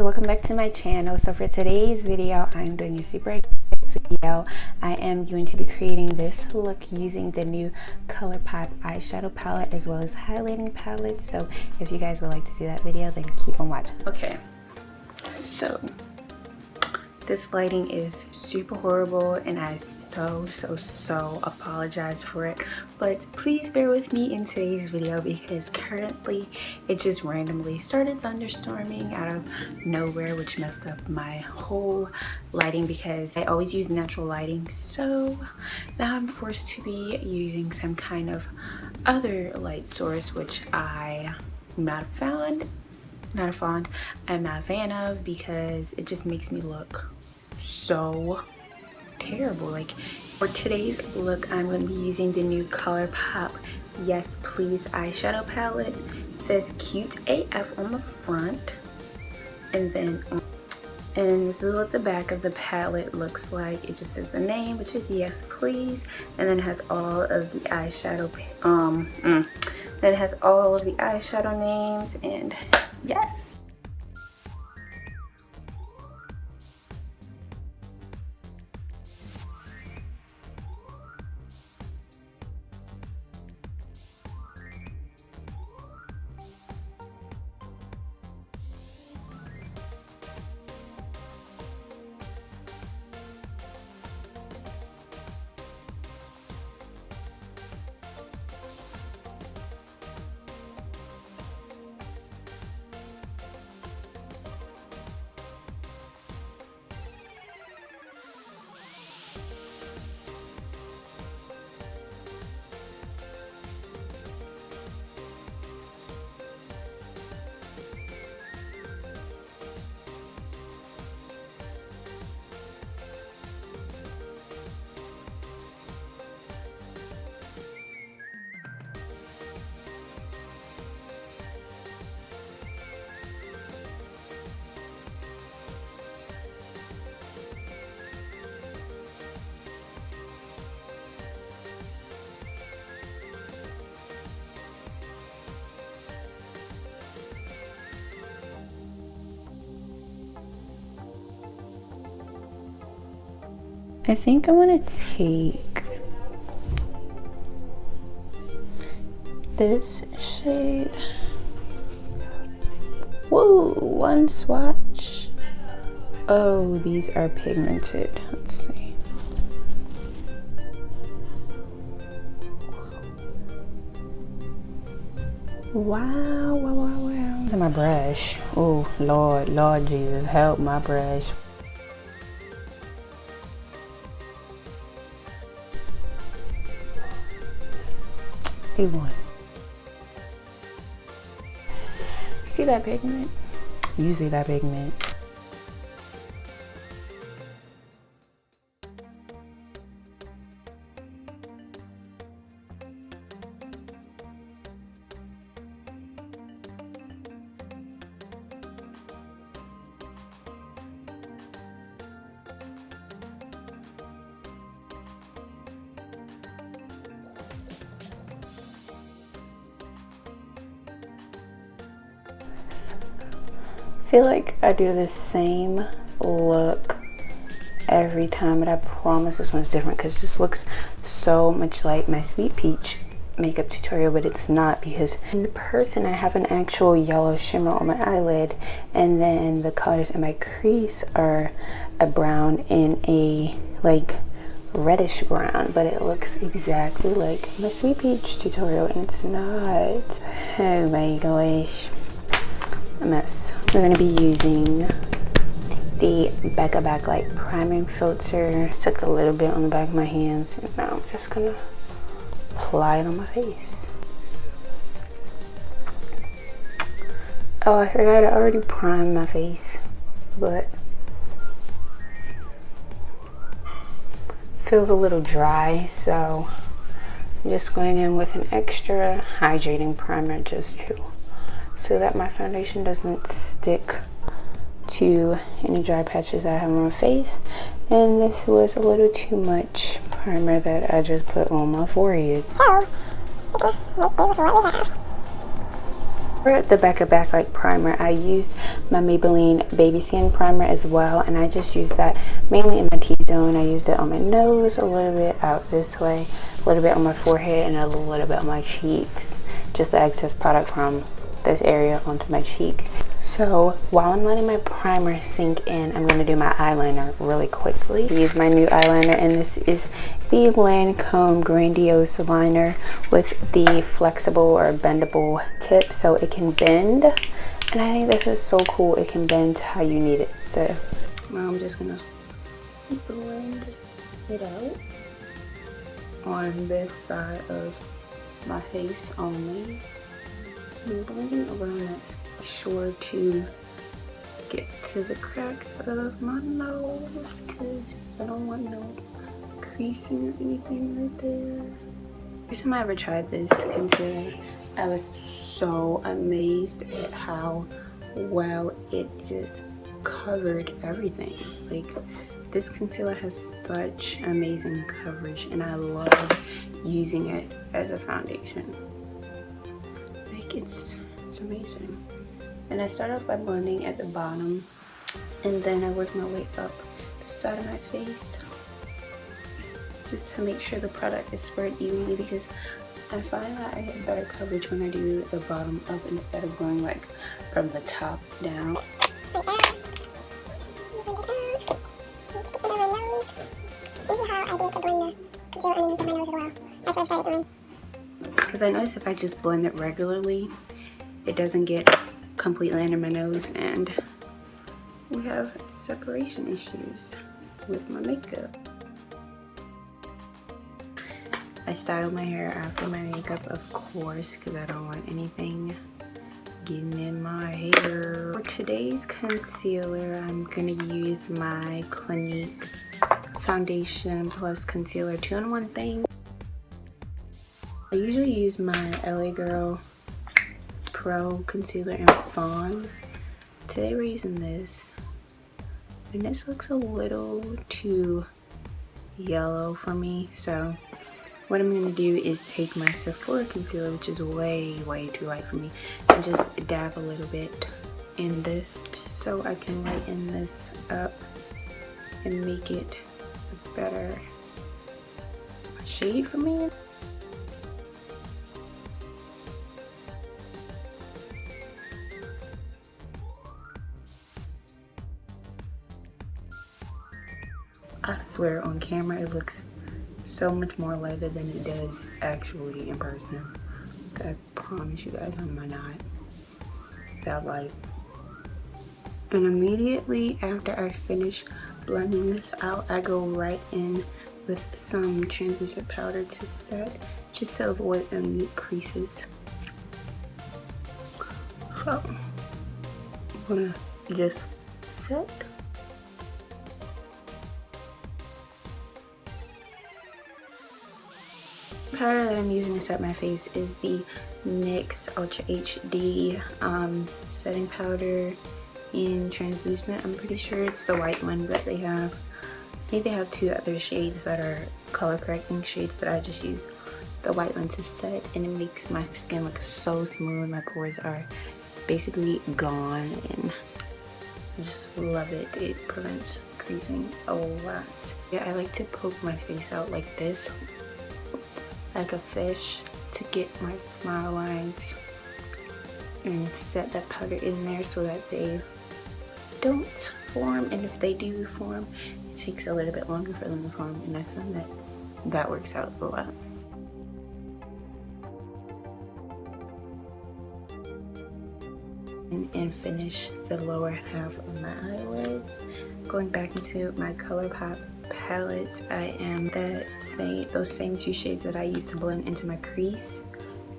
welcome back to my channel. So for today's video, I'm doing a super excited video. I am going to be creating this look using the new Colourpop eyeshadow palette as well as highlighting palette. So if you guys would like to see that video, then keep on watching. Okay, so this lighting is super horrible and I so apologize for it, but please bear with me in today's video because currently it just randomly started thunderstorming out of nowhere, which messed up my whole lighting because I always use natural lighting. So now I'm forced to be using some kind of other light source, which I'm not a fan of because it just makes me look so terrible. Like for today's look, I'm going to be using the new Colourpop Yes Please eyeshadow palette. It says cute AF on the front, and this is what the back of the palette looks like. It just says the name, which is Yes Please, and then it has all of the eyeshadow then it has all of the eyeshadow names, and yes. I think I want to take this shade. Whoa, one swatch. Oh, these are pigmented. Let's see. Wow. Look at my brush. Oh, Lord Jesus, help my brush. One. See that pigment? You see that pigment? I feel like I do the same look every time, but I promise this one's different because this looks so much like my Sweet Peach makeup tutorial, but it's not because in person I have an actual yellow shimmer on my eyelid, and then the colors in my crease are a brown and a like reddish brown, but it looks exactly like my Sweet Peach tutorial and it's not. Oh my gosh, a mess. We're going to be using the Becca Backlight priming filter. I took a little bit on the back of my hands and now I'm just going to apply it on my face. Oh, I forgot I already primed my face, but feels a little dry, so I'm just going in with an extra hydrating primer just so that my foundation doesn't stick to any dry patches I have on my face. And this was a little too much primer that I just put on my forehead. So, this is what we have. For the Becca Backlight primer, I used my Maybelline Baby Skin primer as well, and I just used that mainly in my T-zone. I used it on my nose, a little bit out this way, a little bit on my forehead, and a little bit on my cheeks. Just the excess product from this area onto my cheeks. So while I'm letting my primer sink in, I'm going to do my eyeliner really quickly. I use my new eyeliner, and this is the Lancome Grandiose liner with the flexible or bendable tip so it can bend. And I think this is so cool. It can bend how you need it. So now I'm just going to blend it out on this side of my face only. I'm blending around it. Sure to get to the cracks of my nose because I don't want no creasing or anything right there. First time I ever tried this concealer, I was so amazed at how well it just covered everything. Like, this concealer has such amazing coverage, and I love using it as a foundation. Like, it's amazing. And I start off by blending at the bottom, and then I work my way up the side of my face just to make sure the product is spread evenly, because I find that I get better coverage when I do the bottom up instead of going like from the top down. Because I notice if I just blend it regularly, it doesn't get completely under my nose, and we have separation issues with my makeup. I style my hair after my makeup, of course, because I don't want anything getting in my hair. For today's concealer, I'm gonna use my Clinique foundation plus concealer 2-in-1 thing. I usually use my LA Girl Pro concealer in Fawn. Today we're using this, and this looks a little too yellow for me, so what I'm going to do is take my Sephora concealer, which is way too light for me, and just dab a little bit in this just so I can lighten this up and make it a better shade for me. I swear on camera it looks so much more lighter than it does actually in person. I promise you guys I'm not that light. And immediately after I finish blending this out, I go right in with some translucent powder to set, just to avoid any creases. So I'm gonna just set. The powder that I'm using to set my face is the NYX Ultra HD setting powder in translucent. I'm pretty sure it's the white one, but they have, I think they have 2 other shades that are color correcting shades, but I just use the white one to set, and it makes my skin look so smooth. My pores are basically gone, and I just love it. It prevents creasing a lot. Yeah, I like to poke my face out like this, like a fish, to get my smile lines and set that powder in there so that they don't form, and if they do form, it takes a little bit longer for them to form, and I find that that works out a lot. And finish the lower half of my eyelids. Going back into my Colourpop palette, I am those same 2 shades that I used to blend into my crease.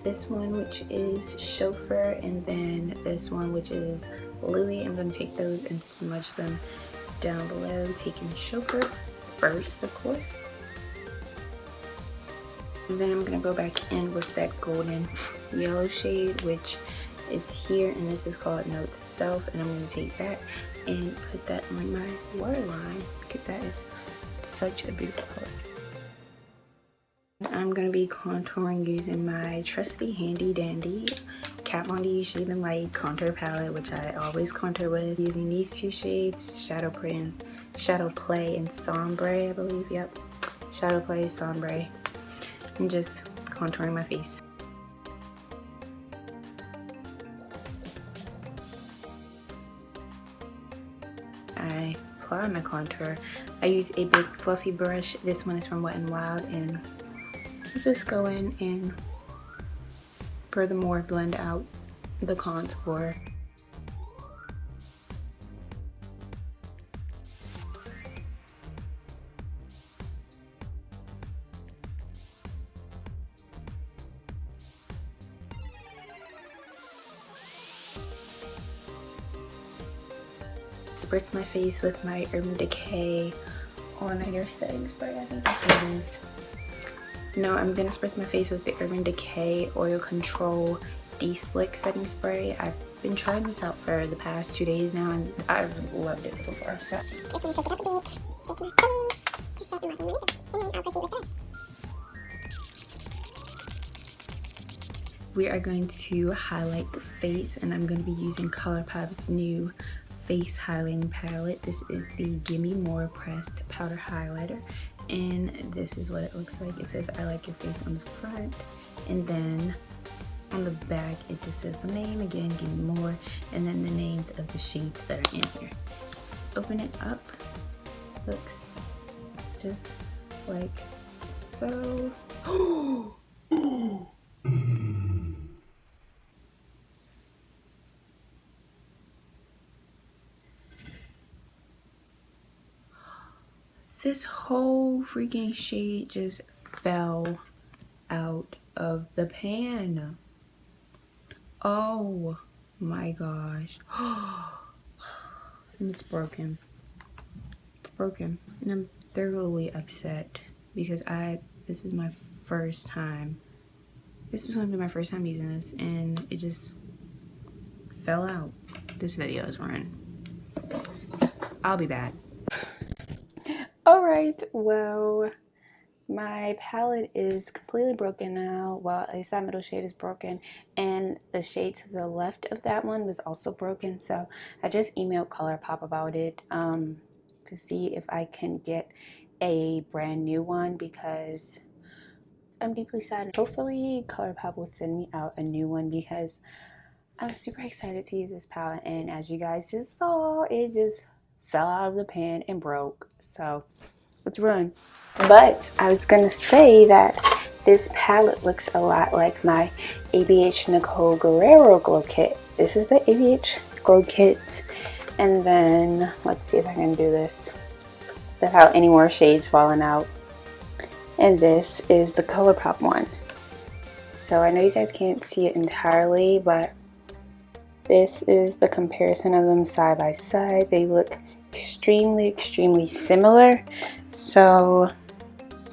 This one, which is Chauffeur, and then this one, which is Louis. I'm going to take those and smudge them down below, taking Chauffeur first, of course. And then I'm going to go back in with that golden yellow shade, which is here, and this is called Note to Self, and I'm going to take that and put that on my waterline because that is such a beautiful color. I'm going to be contouring using my trusty handy dandy Kat Von D Shade and Light contour palette, which I always contour with, using these two shades, Shadow Play and Sombre, I believe. Yep, Shadow Play, Sombre, and just contouring my face. I apply my contour. I use a big fluffy brush. This one is from Wet n Wild, and I just go in and furthermore blend out the contour. Spritz my face with my Urban Decay all-nighter setting spray. I think that's what it is. No, I'm gonna spritz my face with the Urban Decay Oil Control De-Slick setting spray. I've been trying this out for the past 2 days now, and I've loved it so far. So just gonna shake it up a bit, spritz my face to start marking my makeup, and then I'll proceed with the rest. We are going to highlight the face, and I'm going to be using Colourpop's new face highlighting palette. This is the Gimmie More pressed powder highlighter, and this is what it looks like. It says I like your face on the front, and then on the back it just says the name again, Gimmie More, and then the names of the shades that are in here. Open it up, looks just like so. This whole freaking shade just fell out of the pan. Oh my gosh. And it's broken. It's broken. And I'm thoroughly upset because this is my first time. This was going to be my first time using this, and it just fell out. This video is ruined. I'll be back. Alright, well, my palette is completely broken now. Well, at least that middle shade is broken, and the shade to the left of that one was also broken. So I just emailed Colourpop about it to see if I can get a brand new one, because I'm deeply sad. Hopefully Colourpop will send me out a new one, because I was super excited to use this palette, and as you guys just saw, it just fell out of the pan and broke. So let's run. But I was gonna say that this palette looks a lot like my ABH Nicole Guerrero Glow Kit. This is the ABH Glow Kit, and then let's see if I can do this without any more shades falling out. And this is the Colourpop one. So I know you guys can't see it entirely, but this is the comparison of them side by side. They look extremely similar. So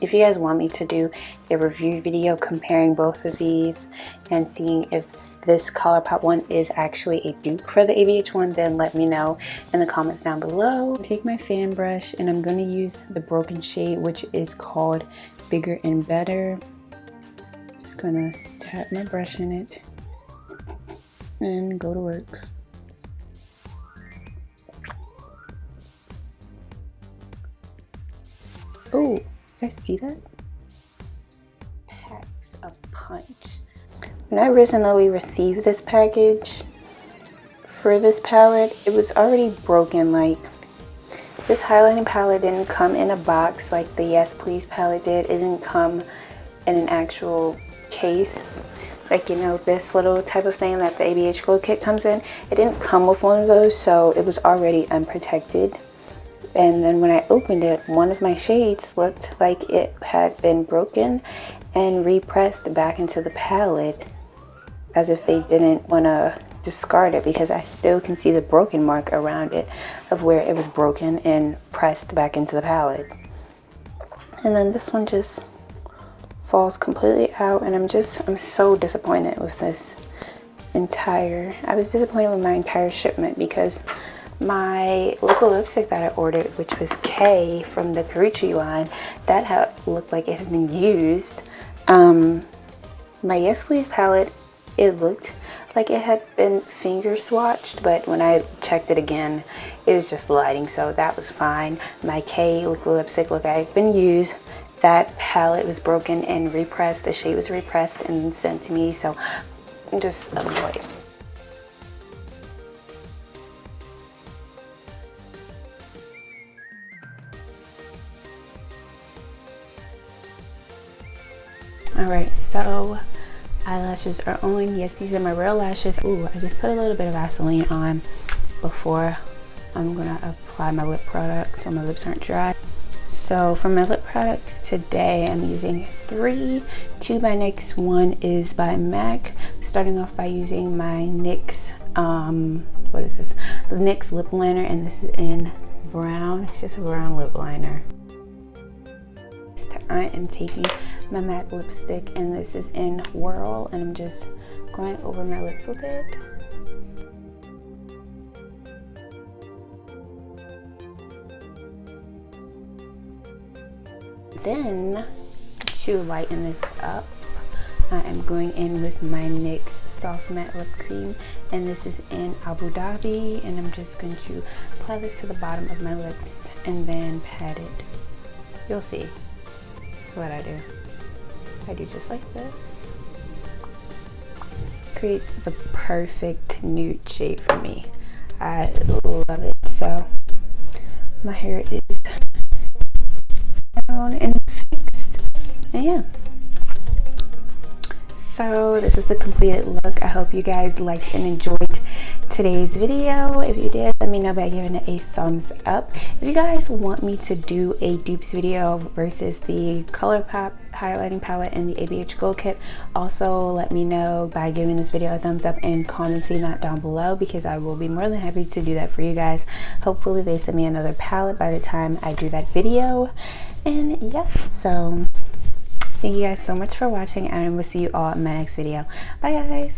if you guys want me to do a review video comparing both of these and seeing if this Colourpop one is actually a dupe for the ABH one, then let me know in the comments down below. Take my fan brush, and I'm going to use the broken shade, which is called Bigger and Better. Just gonna tap my brush in it and go to work. Oh, you guys see that? Packs a punch. When I originally received this package for this palette, it was already broken. Like, this highlighting palette didn't come in a box like the Yes Please palette did. It didn't come in an actual case, like, you know, this little type of thing that the ABH Glow Kit comes in. It didn't come with one of those, so it was already unprotected. And then when I opened it, one of my shades looked like it had been broken and repressed back into the palette, as if they didn't want to discard it, because I still can see the broken mark around it of where it was broken and pressed back into the palette. And then this one just falls completely out, and I'm so disappointed with this I was disappointed with my entire shipment, because my local lipstick that I ordered, which was K from the Carucci line, that looked like it had been used. My Yes Please palette, it looked like it had been finger swatched, but when I checked it again, it was just lighting, so that was fine. My K liquid lipstick, look, I've been used. That palette was broken and repressed. The shade was repressed and sent to me, so just avoid. Alright, so eyelashes are on. Yes, these are my real lashes. Ooh, I just put a little bit of Vaseline on before I'm gonna apply my lip product so my lips aren't dry. So for my lip products today, I'm using 3. 2 by NYX, 1 is by MAC. Starting off by using my NYX, what is this? The NYX lip liner, and this is in brown. It's just a brown lip liner. I am taking my MAC lipstick, and this is in Whirl, and I'm just going over my lips with it. Then, to lighten this up, I am going in with my NYX Soft Matte Lip Cream, and this is in Abu Dhabi, and I'm just going to apply this to the bottom of my lips and then pat it. You'll see. That's what I do. I do just like this. Creates the perfect nude shade for me. I love it. So my hair is down and fixed, and yeah. So this is the completed look. I hope you guys liked and enjoyed today's video. If you did, let me know by giving it a thumbs up. If you guys want me to do a dupes video versus the Colourpop highlighting palette and the ABH Gold Kit, also let me know by giving this video a thumbs up and commenting that down below, because I will be more than happy to do that for you guys. Hopefully they send me another palette by the time I do that video. And yeah, so thank you guys so much for watching, and I will see you all in my next video. Bye guys.